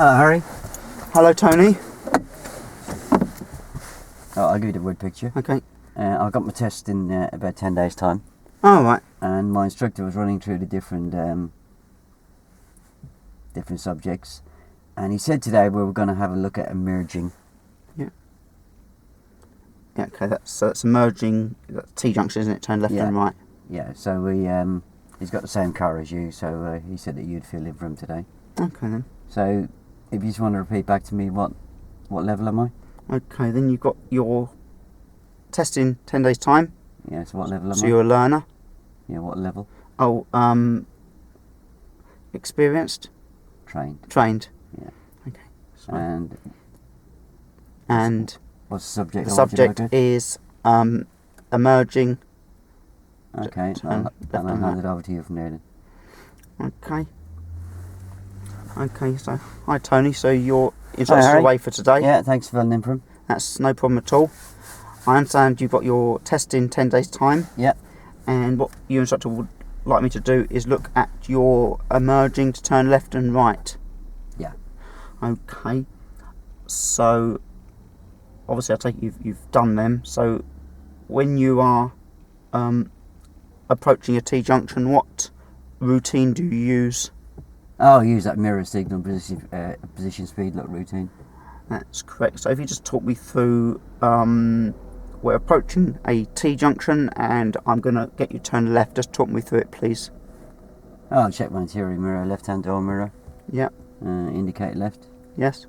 Hello, Harry. Hello, Tony. Oh, I'll give you the word picture. Okay. I got my test in about 10 days' time. Oh, right. And my instructor was running through the different subjects. And he said today we were going to have a look at emerging. Yeah, okay, that's emerging. That's T-junction, isn't it? Turn left and right. Yeah, so he's got the same car as you, so he said that you'd fill in for him today. Okay, then. So, if you just want to repeat back to me, what level am I? Okay, then you've got your test in 10 days' time. Yeah, so what level am I? So you're a learner. Yeah, what level? Oh, experienced? Trained. Yeah. Okay. And what's the subject? The subject is emerging. Okay, I'll hand it over to you from there then. Okay. Okay, so hi Tony, so your instructor's away for today. Yeah, thanks for filling in for him. That's no problem at all. I understand you've got your test in 10 days' time. Yeah. And what your instructor would like me to do is look at your emerging to turn left and right. Yeah. Okay. So, obviously I take it you've done them. So, when you are approaching a T-junction, what routine do you use? Oh, use that mirror signal position speed look routine. That's correct. So if you just talk me through, we're approaching a T-junction and I'm going to get you to turn left. Just talk me through it, please. Oh, I'll check my interior mirror, left-hand door mirror. Yeah. Indicate left. Yes.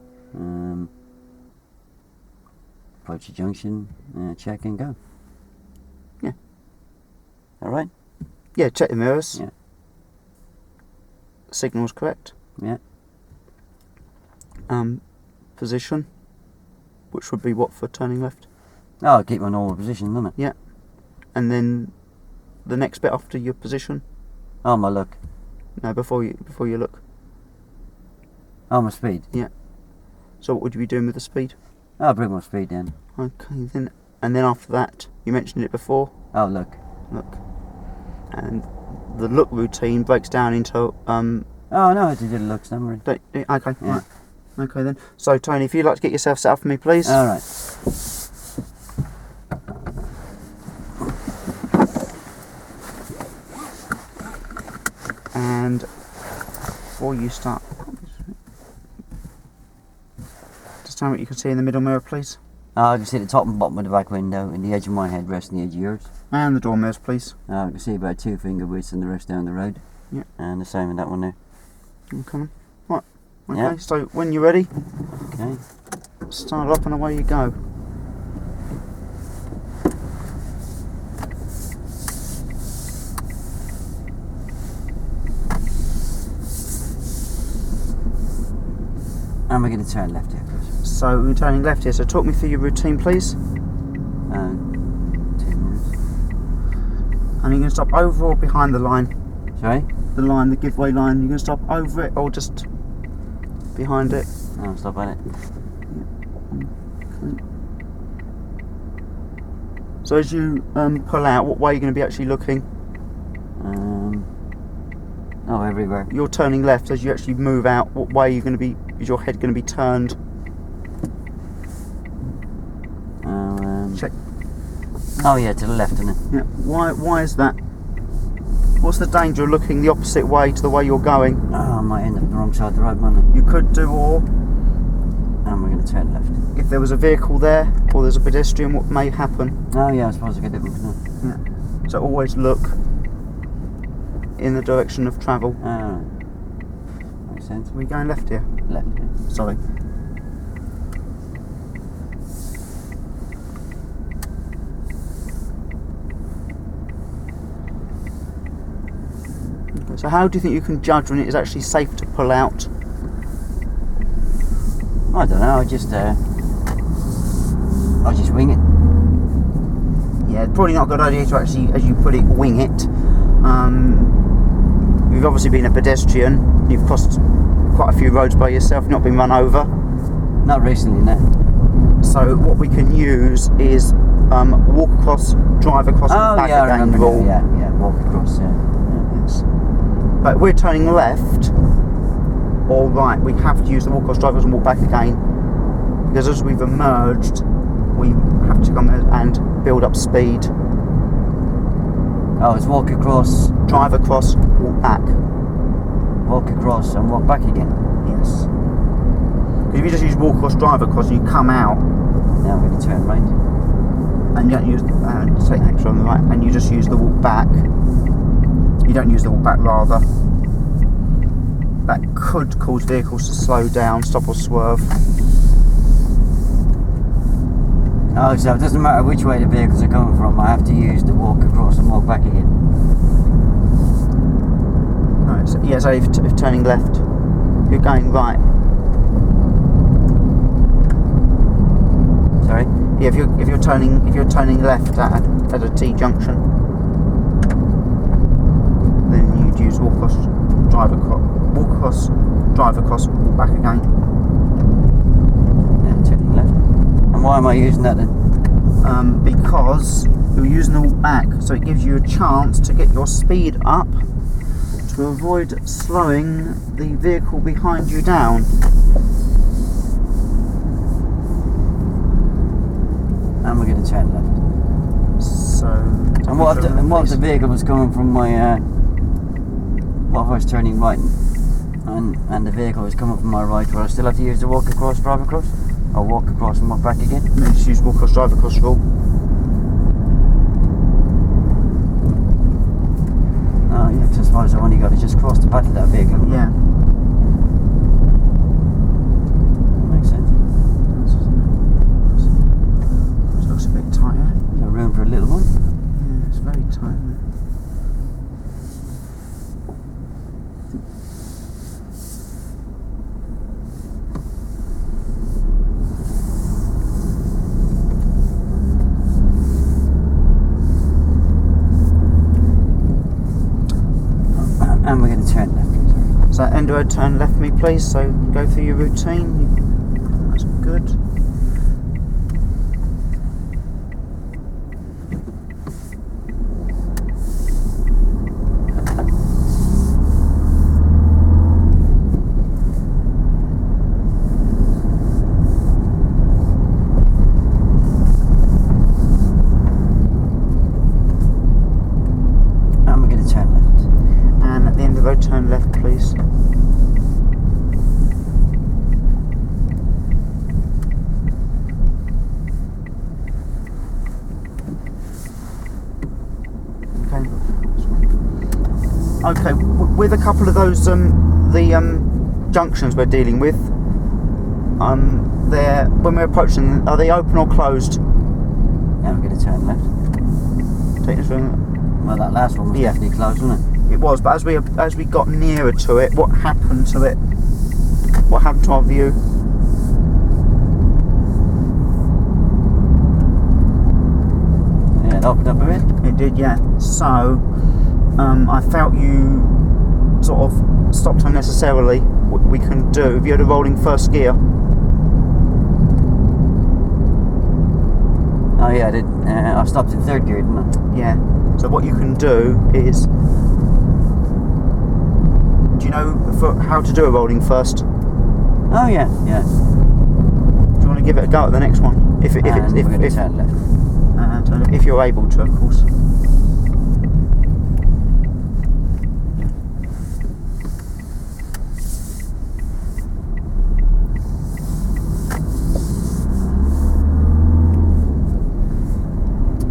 Approach the junction, check and go. Yeah. All right? Yeah, check the mirrors. Yeah. Signal's correct. Yeah. Position, which would be what for turning left? Oh, I'll keep my normal position, doesn't it? Yeah. And then the next bit after your position? Oh, my look. No, before you look. Oh, my speed. Yeah. So what would you be doing with the speed? I'll bring my speed down. Okay, then. And then after that, you mentioned it before. Oh, look. Look. And the look routine breaks down into Oh no, I did a look summary. Okay, Yeah. right. Okay then. So Tony, if you'd like to get yourself set up for me, please. All right. And before you start, just tell me what you can see in the middle mirror, please. I can see the top and bottom of the back window and the edge of my head resting the edge of yours. And the door mirrors, please. I can see about 2 finger widths and the rest down the road. Yeah. And the same with that one there. Okay. Right. Okay. Yeah. So when you're ready, Okay. start up and away you go. And we're going to turn left here, please. So we're turning left here. So talk me through your routine, please. 2 minutes. And you're going to stop over or behind the line? Sorry? The line, the giveaway line. You're going to stop over it or just behind it? I'll stop on it. Okay. So as you pull out, what way are you going to be actually looking? Oh, everywhere. You're turning left. As you actually move out, what way are you going to be? Is your head going to be turned? Check. Oh yeah, to the left, isn't it? Yeah. Why is that? What's the danger of looking the opposite way to the way you're going? Oh, I might end up on the wrong side of the road, mightn't I? You could do, or And we're going to turn left. if there was a vehicle there or there's a pedestrian, what may happen? Oh yeah, I suppose I could do it. No. Yeah. So always look in the direction of travel. Oh, makes sense. Are we going left here? Left, yeah. Sorry. Okay, so how do you think you can judge when it is actually safe to pull out? I don't know, I just wing it. Yeah, probably not a good idea to actually, as you put it, wing it. You've obviously been a pedestrian. You've crossed quite a few roads by yourself, not been run over. Not recently, no. So what we can use is walk across, drive across, and back again rule. Yeah, walk across. Yeah. Yes. But we're turning left. or right. We have to use the walk across, drive across and walk back again, because as we've emerged, we have to come and build up speed. Oh, it's walk across, Drive across, walk back. walk across and walk back again. Yes. Because if you just use walk across, drive across, and you come out, Now I'm going to turn right. and you don't use take the next one on the right, and you just use the walk back. You don't use the walk back, rather. That could cause vehicles to slow down, stop or swerve. Oh, so it doesn't matter which way the vehicles are coming from, I have to use the walk across and walk back again. Right, so, yeah, so if turning left, you're going right. Sorry? Yeah, if you're turning left at a T junction, then you'd use walk across, drive across, drive across, walk back again. Now turning left. And why am I using that then? Because you're using the walk back, so it gives you a chance to get your speed up to avoid slowing the vehicle behind you down. And we're going to turn left. So. And what if the vehicle was coming from my, what if I was turning right and the vehicle was coming from my right, will I still have to use the walk across, drive across? Or walk across and walk back again? No, just use walk across, drive across rule. Oh yeah, 'cause I suppose I've only got to just cross the path of that vehicle. Yeah. Makes sense. This looks a bit tight, yeah? There's room for a little one. Yeah, it's very tight, isn't it? And we're going to turn left, please. So Endo, turn left me please, so go through your routine. That's good. And we're going to turn left. And at the end of the road, turn left please. Okay, with a couple of those junctions we're dealing with, they're, when we're approaching them, are they open or closed? Now we're going to turn left. Take this one. Well, that last one was Yeah. definitely closed, wasn't it? It was, but as we got nearer to it, what happened to it? What happened to our view? Yeah, it opened up a bit. It did, yeah. So I felt you sort of stopped unnecessarily. What we can do, if you had a rolling first gear. Oh yeah, I did. I stopped in third gear, didn't I? Yeah. So what you can do is, do you know how to do a rolling first? Oh yeah, yeah. Do you want to give it a go at the next one? If We're going to turn left. if you're able to, of course.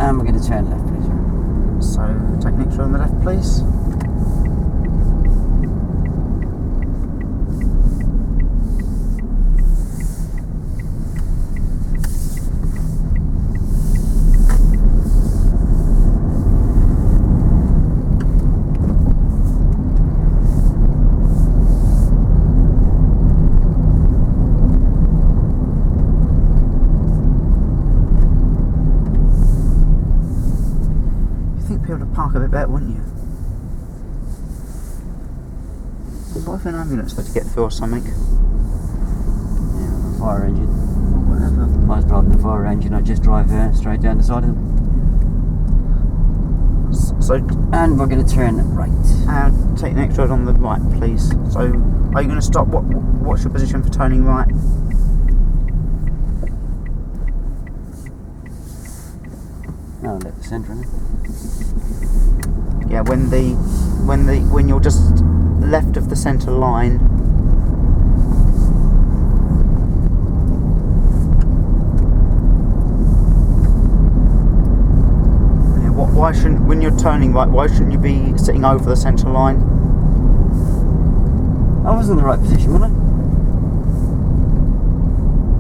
And we're going to turn left, please. So take next road on the left, please. Park a bit better, wouldn't you? What if an ambulance had to get through or something? Yeah, fire engine. Or whatever. If I was driving the fire engine, I'd just drive straight down the side of them. So, And we're going to turn right. take the next road on the right, please. So Are you going to stop? What's your position for turning right? No, let the centre in. Yeah, when you're just left of the centre line. Yeah, why shouldn't, when you're turning right, why shouldn't you be sitting over the centre line? I was in the right position, wasn't I?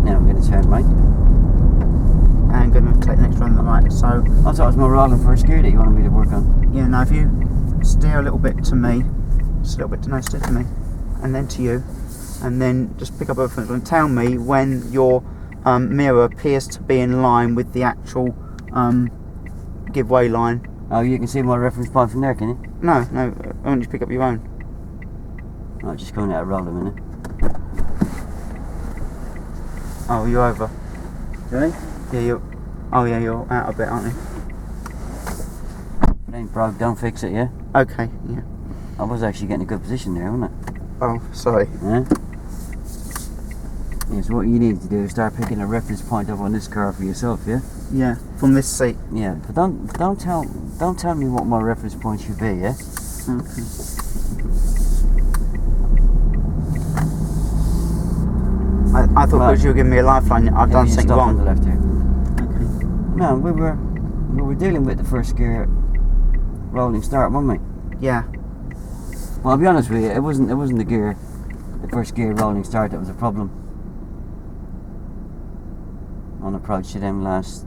Now I'm going to turn right. And going to take the next one on the right. So I thought it was my rolling first gear that you wanted me to work on. yeah, now if you steer a little bit to me, just a little bit to steer to me, and then to you, and then just pick up everything and tell me when your mirror appears to be in line with the actual giveaway line. Oh, you can see my reference point from there, can you? No, I want you to pick up your own. Oh, just coming out of roll a minute. Oh, you're over. Really? Yeah, you're out a bit, aren't you? It ain't broke, don't fix it, yeah? Okay, yeah. I was actually getting a good position there, wasn't I? Oh, sorry. Yeah? Yeah, so what you need to do is start picking a reference point up on this car for yourself, yeah? Yeah, from this seat. Yeah, but don't tell me what my reference point should be, yeah? Okay. I thought because you were giving me a lifeline, I've done something stop on wrong. the left here. Okay. No, we were dealing with the first gear rolling start, weren't we? Yeah. Well, I'll be honest with you, it wasn't the first gear rolling start that was a problem. On approach to them last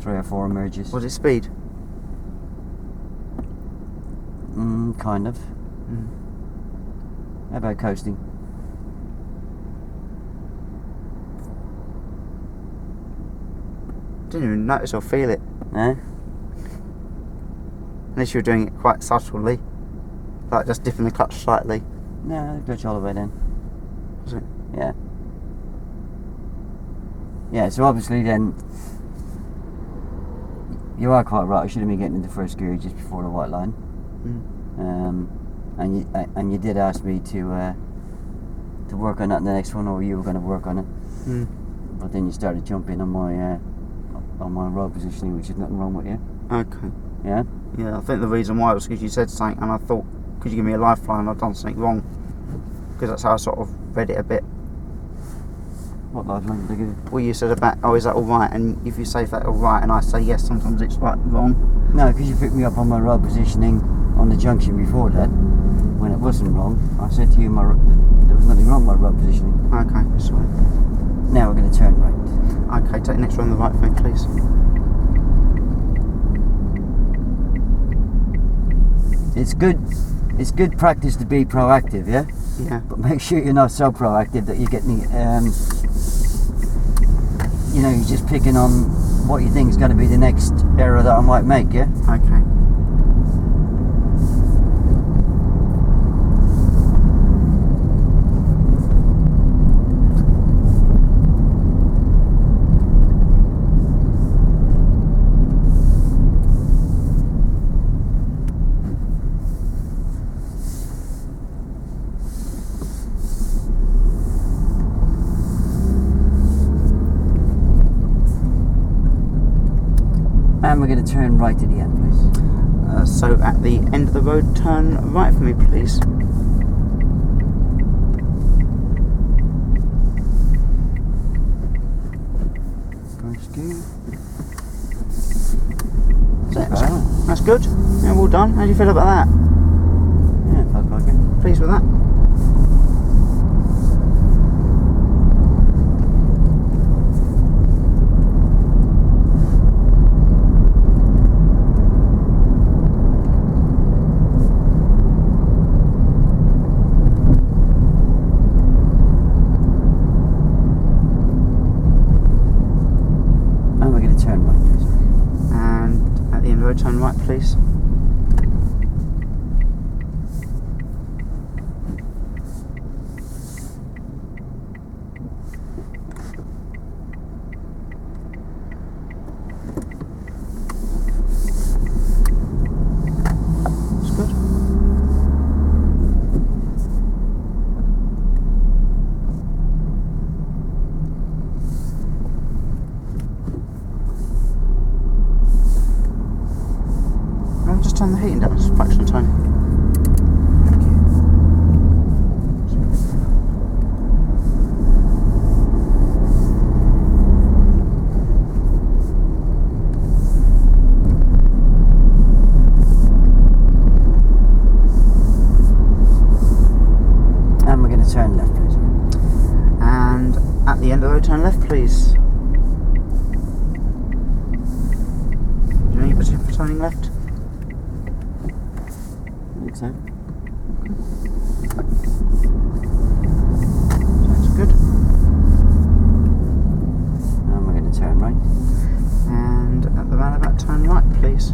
3 or 4 merges. Was it speed? Kind of. How about coasting? Didn't even notice or feel it. Eh? Unless you were doing it quite subtly. Like just dipping the clutch slightly. No, clutch all the way then. Was it? Yeah. Yeah, so obviously then you are quite right. I should have been getting into first gear just before the white line. And you did ask me to work on that in the next one, or you were going to work on it. But then you started jumping on my road positioning, which is nothing wrong with you. Okay. Yeah. Yeah, I think the reason why was because you said something, and I thought, could you give me a lifeline? I've done something wrong. Because that's how I sort of read it a bit. What lifeline did I give you? Well, you said about, oh, is that all right? And if you say that all right, and I say yes, sometimes it's like wrong. No, because you picked me up on my road positioning on the junction before that, when it wasn't wrong. I said to you, there was nothing wrong with my road positioning. Okay, sorry. Now we're going to turn right. Okay, take the next one on the right for me, please. It's good practice to be proactive, yeah? Yeah. But make sure you're not so proactive that you're getting, you're just picking on what you think is going to be the next error that I might make, yeah? Okay. And we're going to turn right at the end, please. So at the end of the road, turn right for me, please. First gear. That's good. Yeah, well done. How do you feel about that? Yeah, felt like it. Pleased with that? And we're going to turn right, please. And at the end of the road, turn right, please. That's good. just turn the heating down just a fraction of time. Thank you. And we're going to turn left, please. And at the end of the road, turn left, please. Do you know your position for turning left? I think so. Sounds good. And we're going to turn right. And at the roundabout, turn right, please.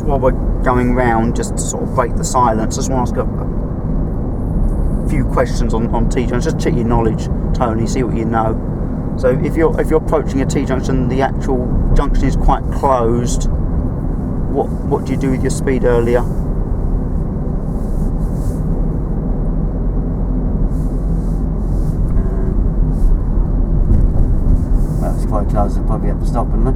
While we're going round, just to sort of break the silence, I just want to ask a few questions on T-junctions, just check your knowledge, Tony, see what you know. So if you're approaching a T-junction, the actual junction is quite closed, what do you do with your speed earlier? Well, it's quite close, I'll probably have to stop, isn't it?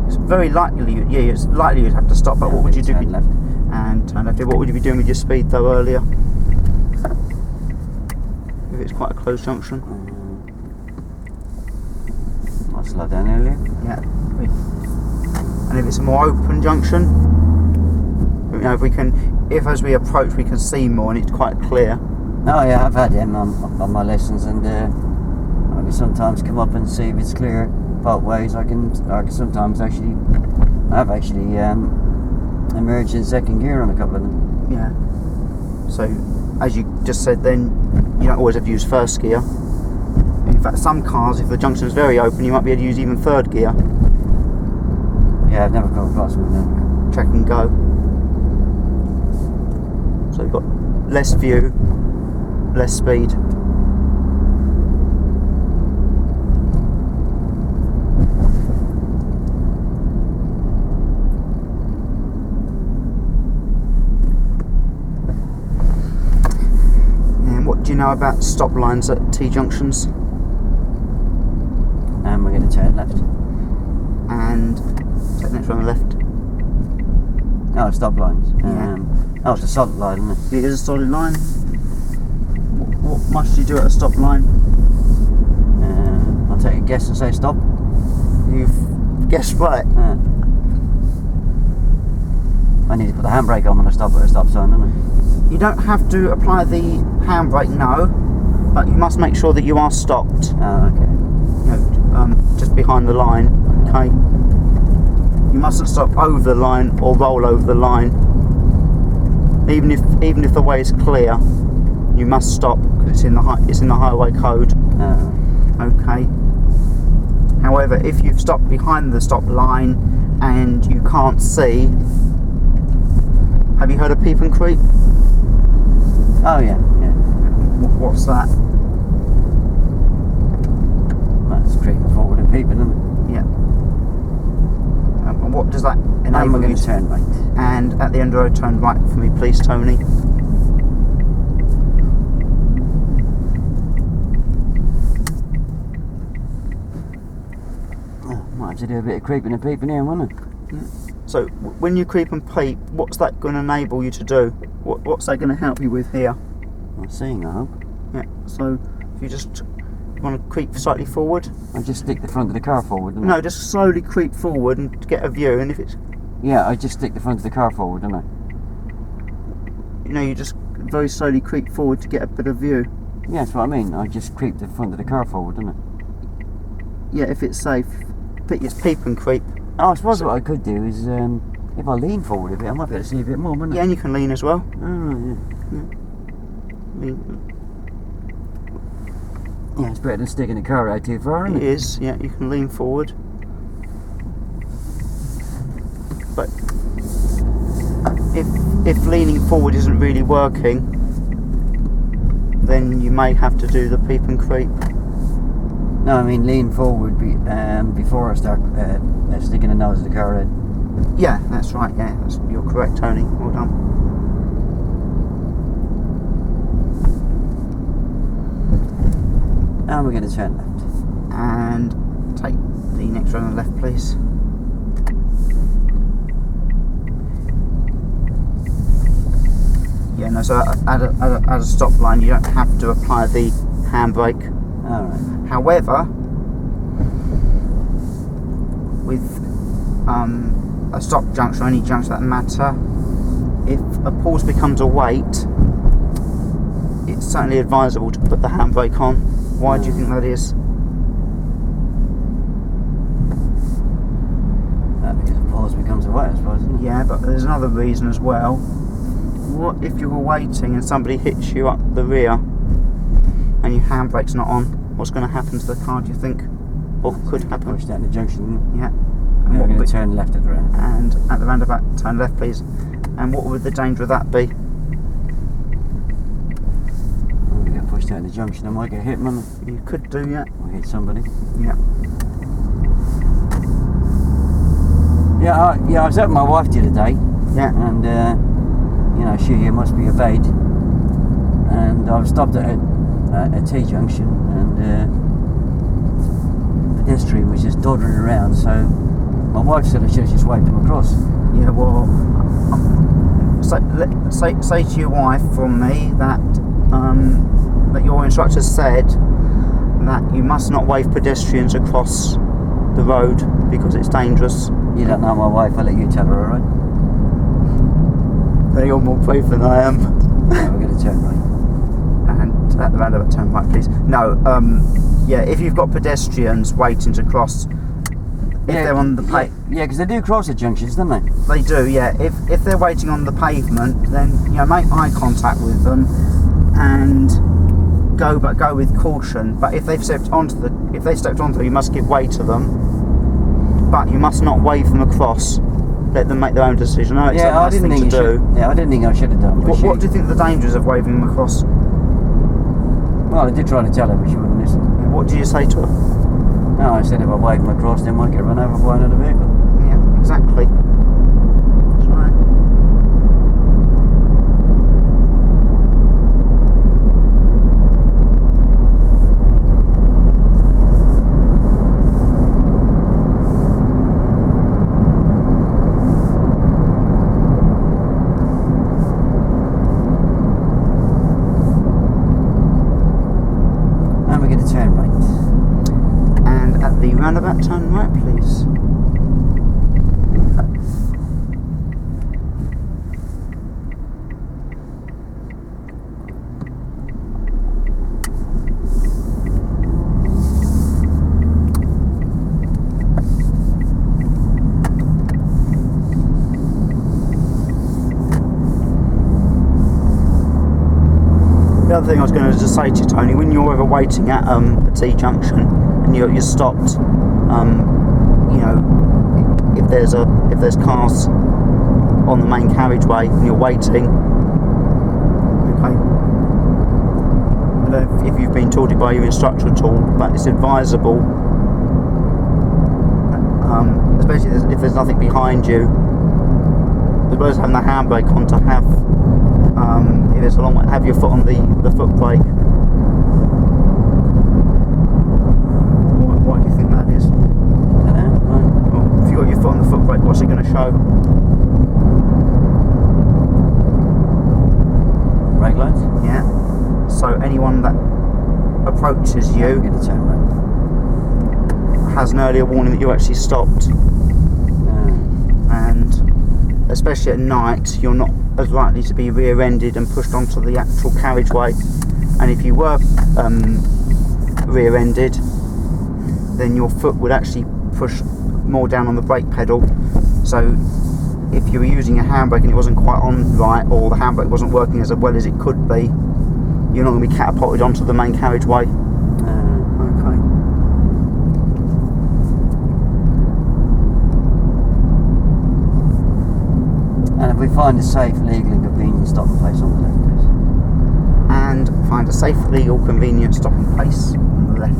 It's very likely, it's likely you'd have to stop, but what would you do? Turn left. And turn left. What would you be doing with your speed though earlier? If it's quite a closed junction. I'll slow down earlier. Yeah. And if it's a more open junction, you know, if as we approach we can see more and it's quite clear. Oh yeah, I've had them on my lessons, and I can sometimes come up and see if it's clear both ways. I can sometimes actually emerged in second gear on a couple of them. Yeah. So, as you just said then, you don't always have to use first gear. In fact, some cars, if the junction is very open, you might be able to use even third gear. Yeah, I've never come across one then. Check and go. So you've got less view, less speed. Do you know about stop lines at T-junctions? And we're going to turn left. And take the next one on the left. Oh, stop lines. Yeah. Oh, it's a solid line, isn't it? It is a solid line. What must you do at a stop line? I'll take a guess and say stop. You've guessed right. I need to put the handbrake on when I stop at a stop sign, don't I? You don't have to apply the handbrake, no, but you must make sure that you are stopped. Oh, okay. You know, just behind the line. Okay. You mustn't stop over the line or roll over the line. Even if the way is clear, you must stop because it's in the highway code. Okay. However, if you've stopped behind the stop line and you can't see, have you heard of peep and creep? Oh yeah. What's that? That's creeping forward and peeping, isn't it? Yeah. And what does that And enable we're you going to turn right. And at the end of the road, turn right for me, please, Tony. Might have to do a bit of creeping and peeping here, won't it? Yeah. So when you creep and peep, what's that going to enable you to do? What's that going to help you with here? I'm seeing, I hope. Yeah. So if you just want to creep slightly forward. I just stick the front of the car forward, don't I? No, just slowly creep forward and get a view. And if it's, Yeah, I just stick the front of the car forward, don't I? you know, you just very slowly creep forward to get a bit of view. Yeah, that's what I mean. I just creep the front of the car forward, don't I? Yeah, if it's safe. It's peep and creep. Oh, I suppose what I could do is, if I lean forward a bit, I might be able to see a bit more, mightn't I? Yeah, and you can lean as well. Oh, yeah. Lean. Yeah, it's better than sticking the car out too far, isn't It it? is, yeah, you can lean forward. But if leaning forward isn't really working, then you may have to do the peep and creep. No, I mean lean forward before I start sticking the nose of the car in. Yeah, that's right. Yeah, you're correct, Tony. Well done. And we're going to turn left. And take the next round on the left, please. Yeah, no, so at a stop line you don't have to apply the handbrake. Alright. However, with a stop junction or any junction that matter, if a pause becomes a wait, it's certainly advisable to put the handbrake on. Why do you think that is? Because the pause becomes a wait, I suppose, isn't it? Yeah, but there's another reason as well. What if you were waiting and somebody hits you up the rear and your handbrake's not on? What's going to happen to the car, do you think? Or could happen? Push down the junction. Yeah. And we're going to turn left at the round. And at the roundabout, turn left, please. And what would the danger of that be? We're going to push down the junction. I might get hit, man. You could do, yeah. Or hit somebody. Yeah. Yeah, I was out with my wife the other day. Yeah. And, you know, she here must be obeyed. And I was stopped at a T-junction and pedestrian was just doddering around, so my wife said I should have just waved him across. Yeah, well, say to your wife from me that that your instructor said that you must not wave pedestrians across the road because it's dangerous. You don't know my wife, I'll let you tell her, alright? You're more brave than I am. Yeah, we're going to turn right. And at the roundabout, turn right, please. No, yeah, if you've got pedestrians waiting to cross, if they're on the yeah, because they do cross at junctions, don't they? They do, yeah. If they're waiting on the pavement, then make eye contact with them and go with caution. But if they've stepped onto you must give way to them. But you must not wave them across. Let them make their own decision. I know it's a nice thing to do. Yeah, I didn't think I should have done. What do you think the dangers of waving them across? Well, I did try to tell her, but she wouldn't listen. What do you say to her? No, I said if I wave them across, they might get run over by another vehicle. Yeah, exactly. That's right. And we're going to turn right. And at the roundabout, turn right, please. The other thing I was going to just say to you, Tony, when you're ever waiting at a T-junction and you're stopped, if there's cars on the main carriageway and you're waiting, okay. I don't know if you've been taught it by your instructor at all, but it's advisable, especially if there's nothing behind you, as well as having the handbrake on, to have. If it's a long way, have your foot on the foot brake. What do you think that is? Well, if you've got your foot on the foot brake, what's it going to show? Brake lights? Yeah. So anyone that approaches you I'm going to turn right. has an earlier warning that you actually stopped. And especially at night, you're not as likely to be rear-ended and pushed onto the actual carriageway. And if you were rear-ended, then your foot would actually push more down on the brake pedal. So if you were using a handbrake and it wasn't quite on right, or the handbrake wasn't working as well as it could be, you're not going to be catapulted onto the main carriageway. Okay. And if we find a safe, legal and convenient stopping place on the left, please. And and find a safe, legal, convenient stopping place on the left.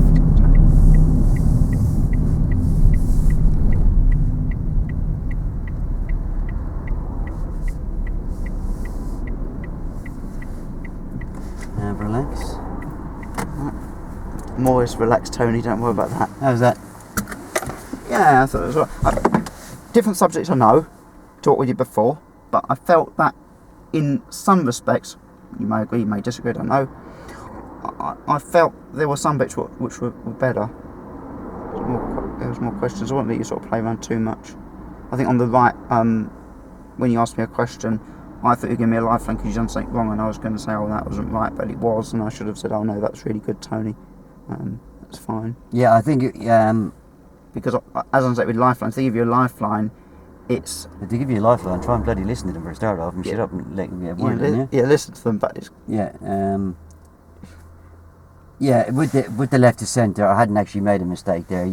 Relax. More is relaxed, Tony, don't worry about that. How's that? Yeah, I thought it was right. Different subjects I know, talked with you before, but I felt that in some respects, you may agree, you may disagree, I don't know, I felt there were some bits which were better. There was more questions. I won't let you sort of play around too much. I think on the right, when you asked me a question, I thought you were giving me a lifeline because you'd done something wrong, and I was going to say, oh, that wasn't right, but it was, and I should have said, oh no, that's really good, Tony. That's fine. Yeah, I think because as I said with lifeline, if they give you a lifeline, it's... if they give you a lifeline, try and bloody listen to them for a start off and shut up and let me have one. Listen to them, but it's... Yeah, with the left to centre, I hadn't actually made a mistake there.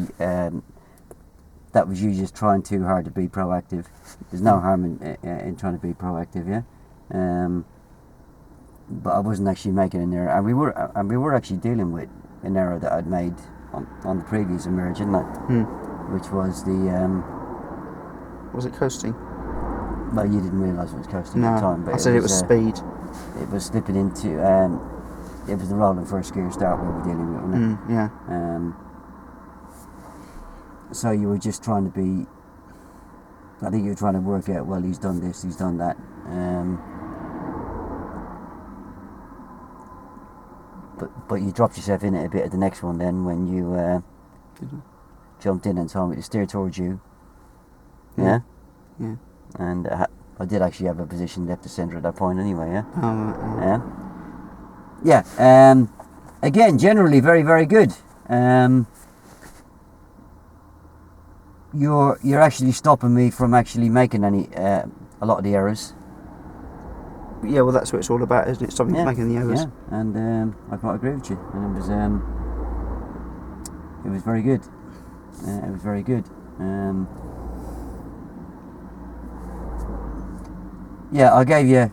That was you just trying too hard to be proactive. There's no harm in trying to be proactive, yeah. But I wasn't actually making an error, and we were actually dealing with an error that I'd made on the previous emerge, didn't I? Which was the was it coasting? Well, you didn't realise it was coasting no, at the time, but I said it was speed. It was slipping into it was the rolling first gear start we were dealing with, wasn't it? Yeah. So you were just trying to be... I think you were trying to work out, well, he's done this, he's done that. But you dropped yourself in it a bit at the next one then when you jumped in and told me to steer towards you. Yeah? Yeah. And I did actually have a position left to centre at that point anyway, yeah? Oh, right, yeah. Yeah. Again, generally very, very good. You're actually stopping me from actually making a lot of the errors. Yeah, well, that's what it's all about, isn't it? Stopping making the errors. Yeah, and I quite agree with you. And it was very good. It was very good. Yeah, I gave you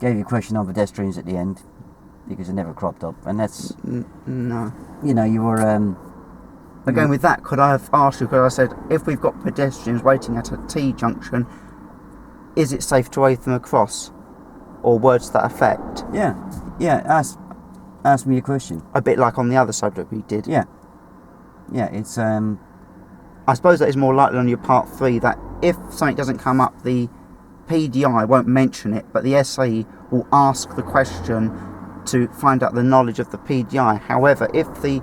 a question on pedestrians at the end because it never cropped up, and that's no. You know, you were. Again, with that, could I have asked you? Because I said, if we've got pedestrians waiting at a T junction, is it safe to wave them across, or words to that effect? Yeah. Ask me a question. A bit like on the other subject we did. Yeah. It's I suppose that is more likely on your part 3 that if something doesn't come up, the PDI won't mention it, but the SAE will ask the question to find out the knowledge of the PDI. However, if the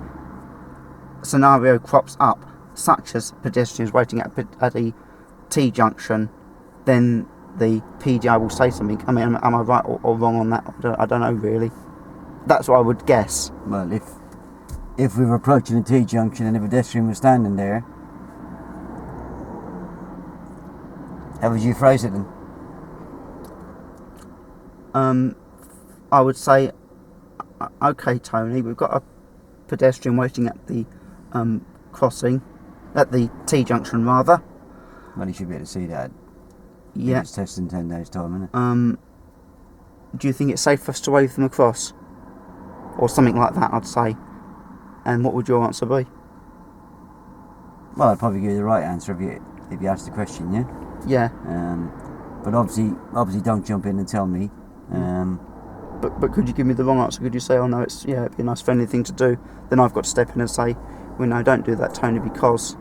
scenario crops up, such as pedestrians waiting at a T junction, then the PDI will say something. I mean, am I right or wrong on that? I don't know really. That's what I would guess. Well, if we were approaching a T junction and a pedestrian was standing there, how would you phrase it then? I would say, okay, Tony, we've got a pedestrian waiting at the crossing, at the T junction rather. Well, you should be able to see that. Yeah. It's tested in 10 days' time, isn't it? Do you think it's safe for us to wave them across? Or something like that, I'd say. And what would your answer be? Well, I'd probably give you the right answer if you asked the question, yeah? Yeah. But obviously don't jump in and tell me. But could you give me the wrong answer? Could you say, oh no, it'd be a nice friendly thing to do? Then I've got to step in and say, well no, don't do that, Tony, because...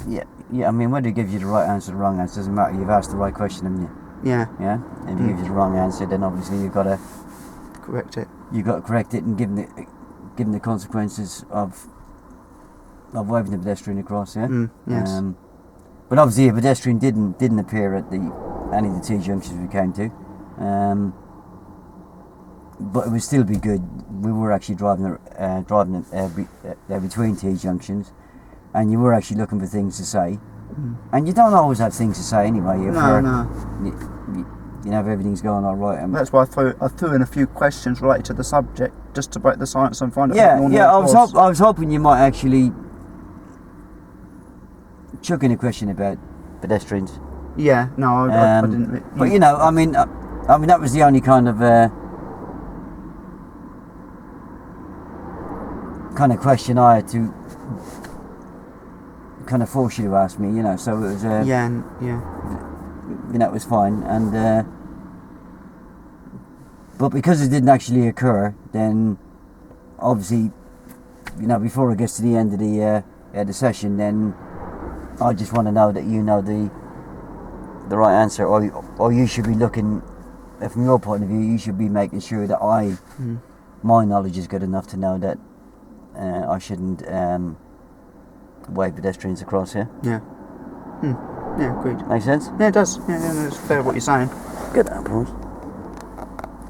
Yeah, I mean, whether it gives you the right answer or the wrong answer doesn't matter. You've asked the right question, haven't you? Yeah. Yeah? And if it gives you the wrong answer, then obviously you've got to... correct it. You've got to correct it and give them the consequences of waving the pedestrian across, yeah? Yes. But obviously a pedestrian didn't appear at any of the T junctions we came to. But it would still be good. We were actually driving between T junctions, and you were actually looking for things to say. And you don't always have things to say anyway. You know, if everything's going all right. That's why I threw in a few questions related to the subject, just to break the silence and find out. I was hoping you might actually chuck in a question about pedestrians. Yeah, no, I didn't. But you know, I mean, I mean, that was the only kind of question I had to kind of force you to ask me, you know. So it was yeah. you know, it was fine, and but because it didn't actually occur, then obviously, you know, before it gets to the end of the session, then I just want to know that you know the right answer, or you should be looking, from your point of view, you should be making sure that my knowledge is good enough to know that I shouldn't wave pedestrians across here. Yeah. Yeah, agreed. Make sense? Yeah, it does. Yeah, it's fair what you're saying. Good, Paul.